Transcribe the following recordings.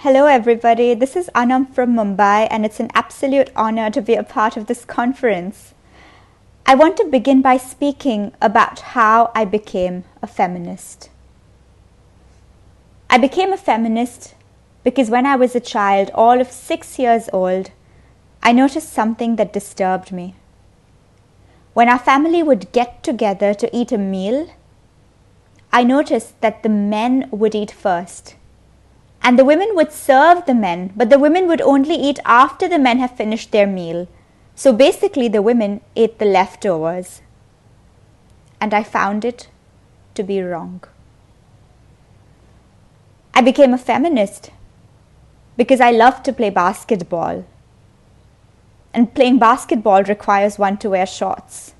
Hello everybody, this is Anam from Mumbai and it's an absolute honor to be a part of this conference. I want to begin by speaking about how I became a feminist. I became a feminist because when I was a child, all of 6 years old, I noticed something that disturbed me. When our family would get together to eat a meal, I noticed that the men would eat first. And the women would serve the men, but the women would only eat after the men have finished their meal. So basically the women ate the leftovers. And I found it to be wrong. I became a feminist because I love to play basketball. And playing basketball requires one to wear shorts.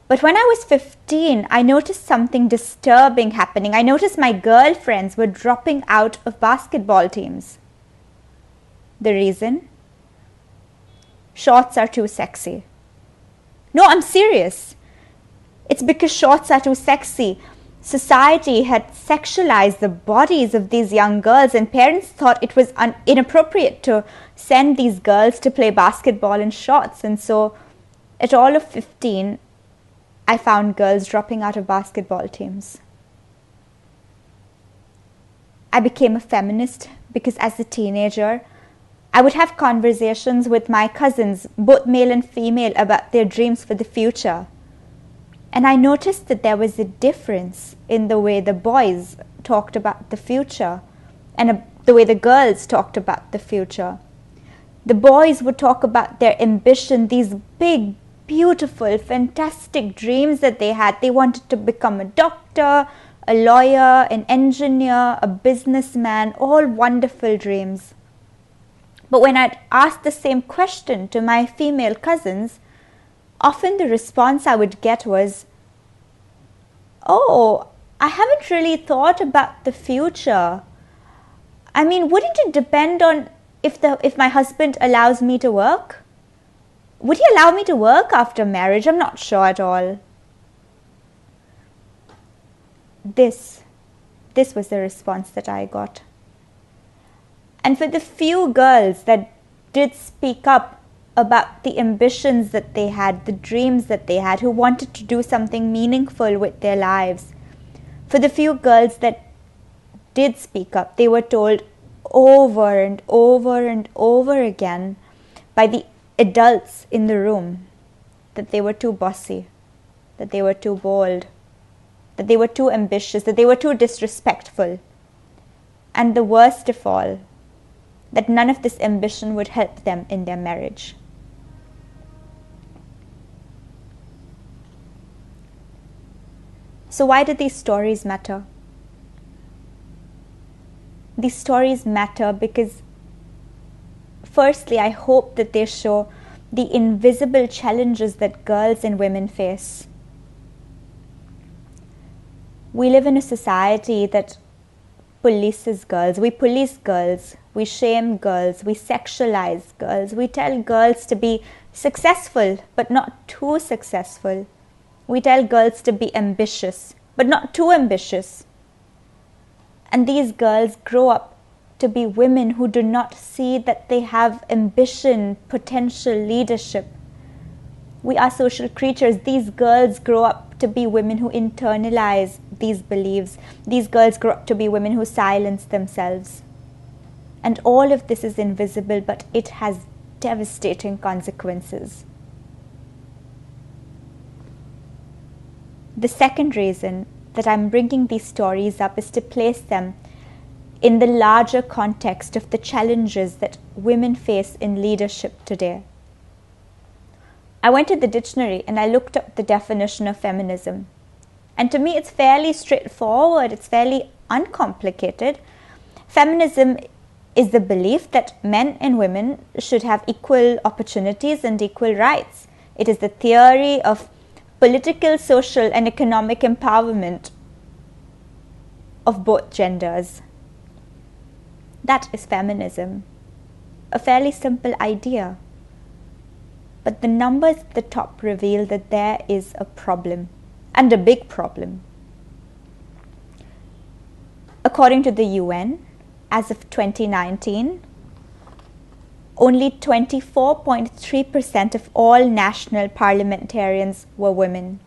But when I was 15, I noticed something disturbing happening. I noticed my girlfriends were dropping out of basketball teams. The reason? Shorts are too sexy. No, I'm serious. It's because shorts are too sexy. Society had sexualized the bodies of these young girls, and parents thought it was inappropriate to send these girls to play basketball in shorts. And so at all of 15, I found girls dropping out of basketball teams. I became a feminist because as a teenager, I would have conversations with my cousins, both male and female, about their dreams for the future. And I noticed that there was a difference in the way the boys talked about the future and the way the girls talked about the future. The boys would talk about their ambition, these big, beautiful, fantastic dreams that they had. They wanted to become a doctor, a lawyer, an engineer, a businessman, all wonderful dreams. But when I'd ask the same question to my female cousins, often the response I would get was, "Oh, I haven't really thought about the future. I mean, wouldn't it depend on if my husband allows me to work? Would he allow me to work after marriage? I'm not sure at all." This was the response that I got. And for the few girls that did speak up about the ambitions that they had, the dreams that they had, who wanted to do something meaningful with their lives, for the few girls that did speak up, they were told over and over and over again by the adults in the room that they were too bossy, that they were too bold, that they were too ambitious, that they were too disrespectful. And the worst of all, that none of this ambition would help them in their marriage. So why do these stories matter? These stories matter because firstly, I hope that they show the invisible challenges that girls and women face. We live in a society that polices girls. We police girls. We shame girls. We sexualize girls. We tell girls to be successful, but not too successful. We tell girls to be ambitious, but not too ambitious. And these girls grow up to be women who do not see that they have ambition, potential, leadership. We are social creatures. These girls grow up to be women who internalize these beliefs. These girls grow up to be women who silence themselves. And all of this is invisible, but it has devastating consequences. The second reason that I'm bringing these stories up is to place them in the larger context of the challenges that women face in leadership today. I went to the dictionary and I looked up the definition of feminism. And to me, it's fairly straightforward. It's fairly uncomplicated. Feminism is the belief that men and women should have equal opportunities and equal rights. It is the theory of political, social, and economic empowerment of both genders. That is feminism. A fairly simple idea. But the numbers at the top reveal that there is a problem, and a big problem. According to the UN, as of 2019, only 24.3% of all national parliamentarians were women.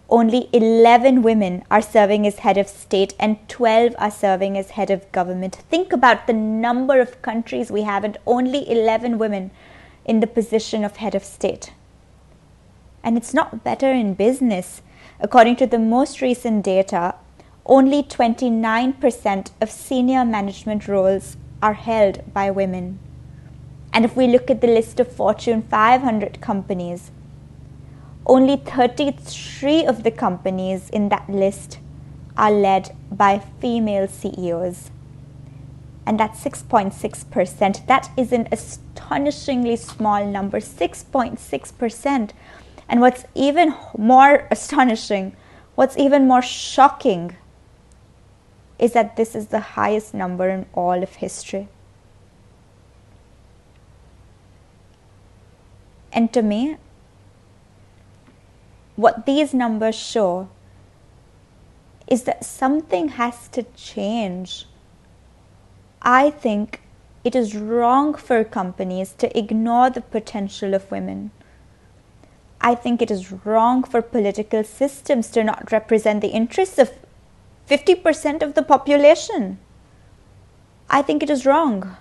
Only 11 women are serving as head of state and 12 are serving as head of government. Think about the number of countries we have and only 11 women in the position of head of state. And it's not better in business. According to the most recent data, only 29% of senior management roles are held by women. And if we look at the list of Fortune 500 companies, only 33 of the companies in that list are led by female CEOs. And that's 6.6%. That is an astonishingly small number, 6.6%. And what's even more astonishing, what's even more shocking, is that this is the highest number in all of history. And to me, what these numbers show is that something has to change. I think it is wrong for companies to ignore the potential of women. I think it is wrong for political systems to not represent the interests of 50% of the population. I think it is wrong.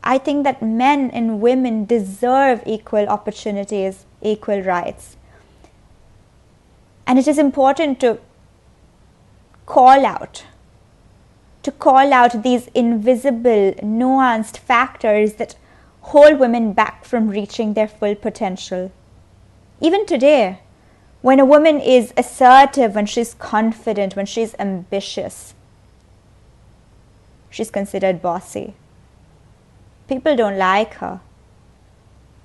I think that men and women deserve equal opportunities, equal rights. And it is important to call out these invisible, nuanced factors that hold women back from reaching their full potential. Even today, when a woman is assertive, when she's confident, when she's ambitious, she's considered bossy. People don't like her.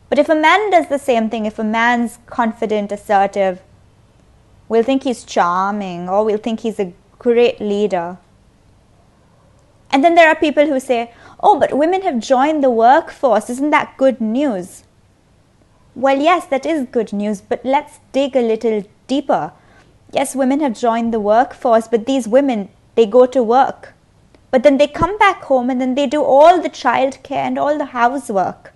But if a man does the same thing, if a man's confident, assertive, we'll think he's charming, or we'll think he's a great leader. And then there are people who say, oh, but women have joined the workforce. Isn't that good news? Well, yes, that is good news, but let's dig a little deeper. Yes, women have joined the workforce, but these women, they go to work. But then they come back home and then they do all the childcare and all the housework.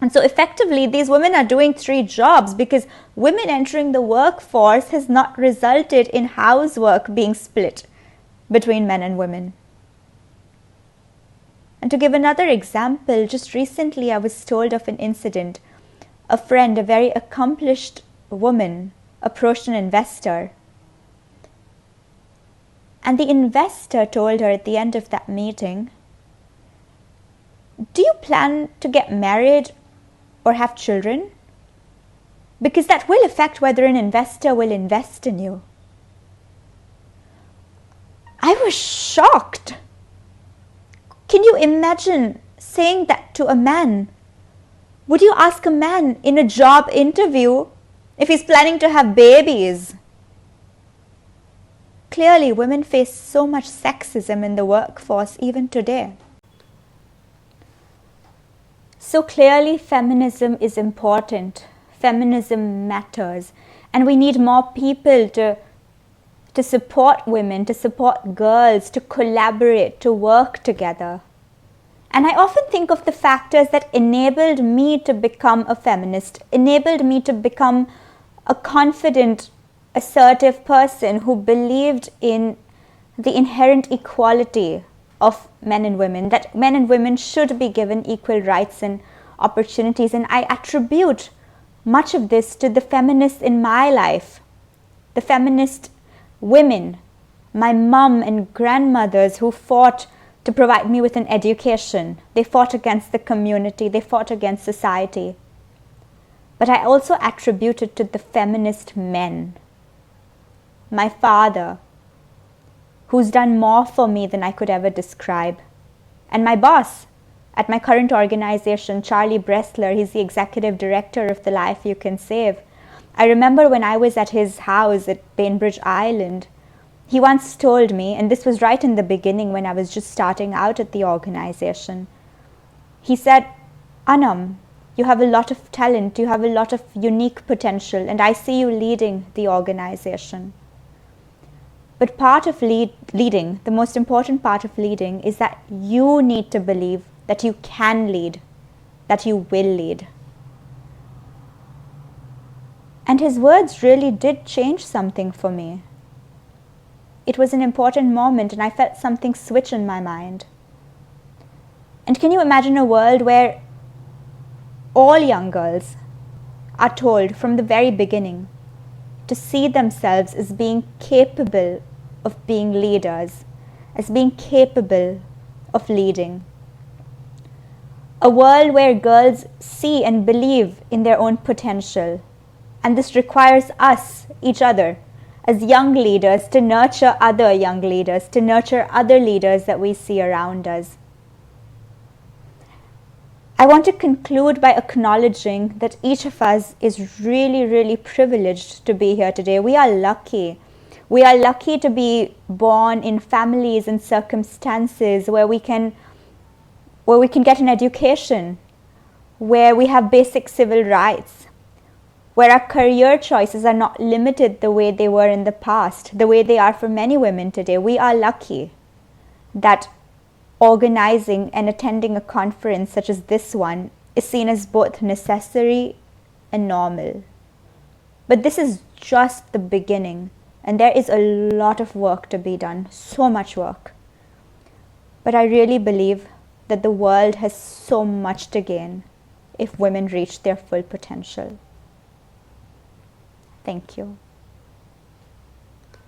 And so effectively, these women are doing 3 jobs because women entering the workforce has not resulted in housework being split between men and women. And to give another example, just recently I was told of an incident. A friend, a very accomplished woman, approached an investor. And the investor told her at the end of that meeting, do you plan to get married or have children? Because that will affect whether an investor will invest in you. I was shocked. Can you imagine saying that to a man? Would you ask a man in a job interview if he's planning to have babies? Clearly, women face so much sexism in the workforce even today. So clearly, feminism is important. Feminism matters. And we need more people to support women, to support girls, to collaborate, to work together. And I often think of the factors that enabled me to become a feminist, enabled me to become a confident, assertive person who believed in the inherent equality of men and women, that men and women should be given equal rights and opportunities. And I attribute much of this to the feminists in my life, the feminist women, my mom and grandmothers who fought to provide me with an education. They fought against the community, they fought against society. But I also attribute it to the feminist men. My father, who's done more for me than I could ever describe. And my boss at my current organization, Charlie Bressler, he's the executive director of The Life You Can Save. I remember when I was at his house at Bainbridge Island, he once told me, and this was right in the beginning when I was just starting out at the organization, he said, Anam, you have a lot of talent, you have a lot of unique potential, and I see you leading the organization. But part of leading, the most important part of leading, is that you need to believe that you can lead, that you will lead. And his words really did change something for me. It was an important moment, and I felt something switch in my mind. And can you imagine a world where all young girls are told from the very beginning to see themselves as being capable of being leaders, as being capable of leading? A world where girls see and believe in their own potential. And this requires us, each other, as young leaders, to nurture other young leaders, to nurture other leaders that we see around us. I want to conclude by acknowledging that each of us is really, really privileged to be here today. We are lucky. We are lucky to be born in families and circumstances where we can get an education, where we have basic civil rights, where our career choices are not limited the way they were in the past, the way they are for many women today. We are lucky that organizing and attending a conference such as this one is seen as both necessary and normal. But this is just the beginning, and there is a lot of work to be done, so much work. But I really believe that the world has so much to gain if women reach their full potential. Thank you.